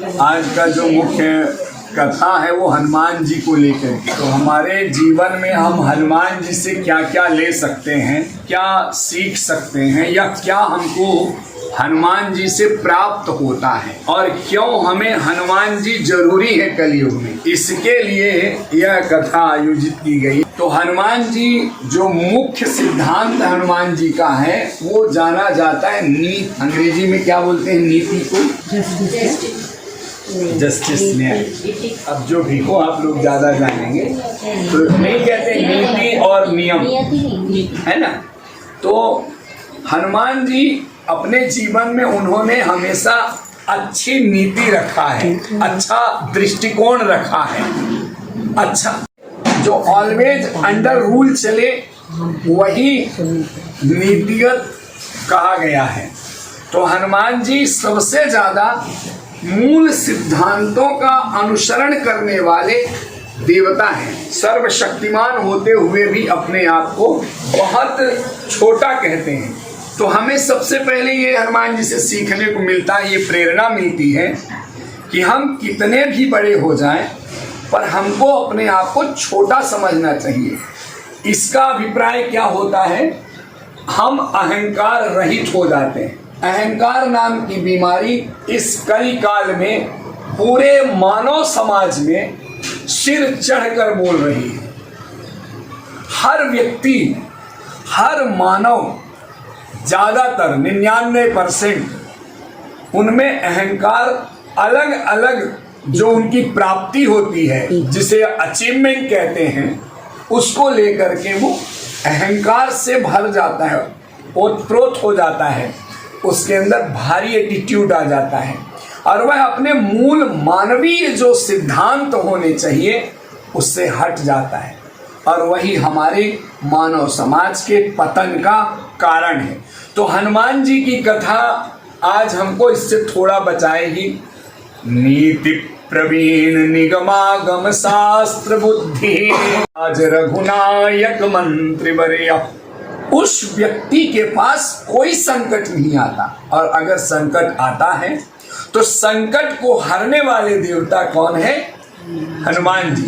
आज का जो मुख्य कथा है वो हनुमान जी को लेकर के। तो हमारे जीवन में हम हनुमान जी से क्या क्या ले सकते हैं, क्या सीख सकते हैं, या क्या हमको हनुमान जी से प्राप्त होता है, और क्यों हमें हनुमान जी जरूरी है कलयुग में, इसके लिए यह कथा आयोजित की गई। तो हनुमान जी जो मुख्य सिद्धांत हनुमान जी का है वो जाना जाता है नीति। अंग्रेजी में क्या बोलते हैं नीति को? जस्टिस न्याय। अब जो भी हो आप लोग ज्यादा जानेंगे, तो नहीं कहते नीति और नियम, है ना। तो हनुमान जी अपने जीवन में उन्होंने हमेशा अच्छी नीति रखा है, अच्छा दृष्टिकोण रखा है, अच्छा जो ऑलवेज अंडर रूल चले वही नीतिगत कहा गया है। तो हनुमान जी सबसे ज्यादा मूल सिद्धांतों का अनुसरण करने वाले देवता हैं। सर्वशक्तिमान होते हुए भी अपने आप को बहुत छोटा कहते हैं। तो हमें सबसे पहले ये हनुमान जी से सीखने को मिलता है, ये प्रेरणा मिलती है कि हम कितने भी बड़े हो जाएं पर हमको अपने आप को छोटा समझना चाहिए। इसका अभिप्राय क्या होता है? हम अहंकार रहित हो जाते हैं। अहंकार नाम की बीमारी इस कली काल में पूरे मानव समाज में सिर चढ़कर बोल रही है। हर व्यक्ति, हर मानव, ज्यादातर 99% उनमें अहंकार अलग अलग जो उनकी प्राप्ति होती है, जिसे अचीवमेंट कहते हैं, उसको लेकर के वो अहंकार से भर जाता है, ओतप्रोत हो जाता है, उसके अंदर भारी एटीट्यूड आ जाता है और वह अपने मूल मानवीय जो सिद्धांत होने चाहिए उससे हट जाता है, और वही हमारे मानव समाज के पतन का कारण है। तो हनुमान जी की कथा आज हमको इससे थोड़ा बचाएगी। नीति प्रवीण निगमागम शास्त्र बुद्धि आज रघुनायक मंत्री वर्य। उस व्यक्ति के पास कोई संकट नहीं आता, और अगर संकट आता है तो संकट को हरने वाले देवता कौन है? हनुमान जी।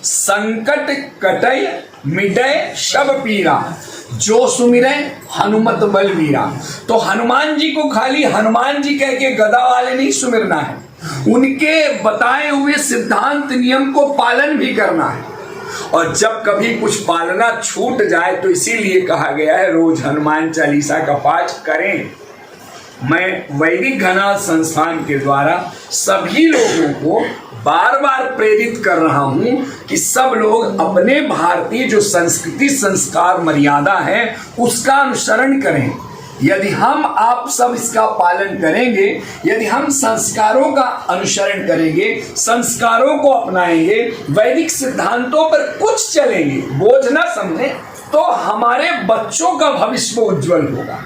संकट कटय मिटय सब पीरा, जो सुमिरै हनुमत बलवीरा। तो हनुमान जी को खाली हनुमान जी कह के गदा वाले नहीं सुमिरना है, उनके बताए हुए सिद्धांत नियम को पालन भी करना है। और जब कभी कुछ पालना छूट जाए तो इसीलिए कहा गया है रोज हनुमान चालीसा का पाठ करें। मैं वैदिक घनाथ संस्थान के द्वारा सभी लोगों को बार बार प्रेरित कर रहा हूं कि सब लोग अपने भारतीय जो संस्कृति, संस्कार, मर्यादा है उसका अनुसरण करें। यदि हम आप सब इसका पालन करेंगे, यदि हम संस्कारों का अनुसरण करेंगे, संस्कारों को अपनाएंगे, वैदिक सिद्धांतों पर कुछ चलेंगे, बोझ ना समझें, तो हमारे बच्चों का भविष्य उज्जवल होगा।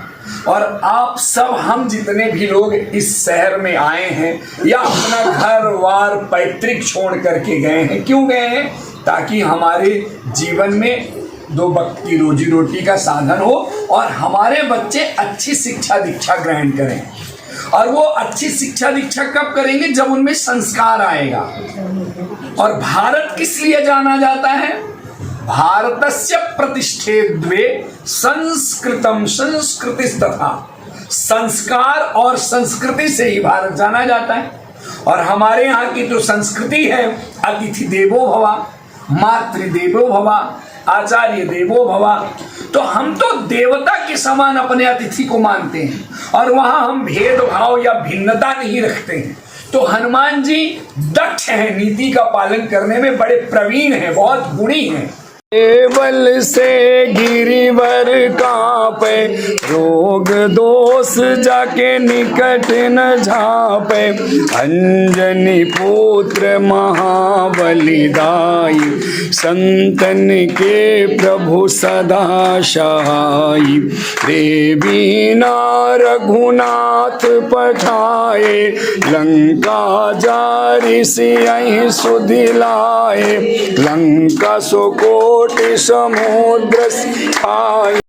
और आप सब, हम जितने भी लोग इस शहर में आए हैं या अपना घर वार पैतृक छोड़ करके गए हैं, क्यों गए हैं? ताकि हमारे जीवन में दो वक्त की रोजी रोटी का साधन हो और हमारे बच्चे अच्छी शिक्षा दीक्षा ग्रहण करें। और वो अच्छी शिक्षा दीक्षा कब करेंगे? जब उनमें संस्कार आएगा। और भारत किस लिए जाना जाता है? भारतस्य प्रतिष्ठे द्वे संस्कृतम संस्कृतिस्तथा। संस्कार और संस्कृति से ही भारत जाना जाता है। और हमारे यहाँ की तो संस्कृति है अतिथि देवो भव, मातृदेवो भव, आचार्य देवो भव। तो हम तो देवता के समान अपने अतिथि को मानते हैं और वहां हम भेदभाव या भिन्नता नहीं रखते हैं। तो हनुमान जी दक्ष हैं, नीति का पालन करने में बड़े प्रवीण हैं, बहुत गुणी हैं। केवल से गिरिवर कांपे, रोग दोष जाके निकट न झापे। अंजनी पुत्र महाबलिदाई, संतन के प्रभु सदा सहाई। देवी ना रघुनाथ पठाए, लंका जारी सियहि सुधिलाए। लंका सो कोटि समुद्र छाए।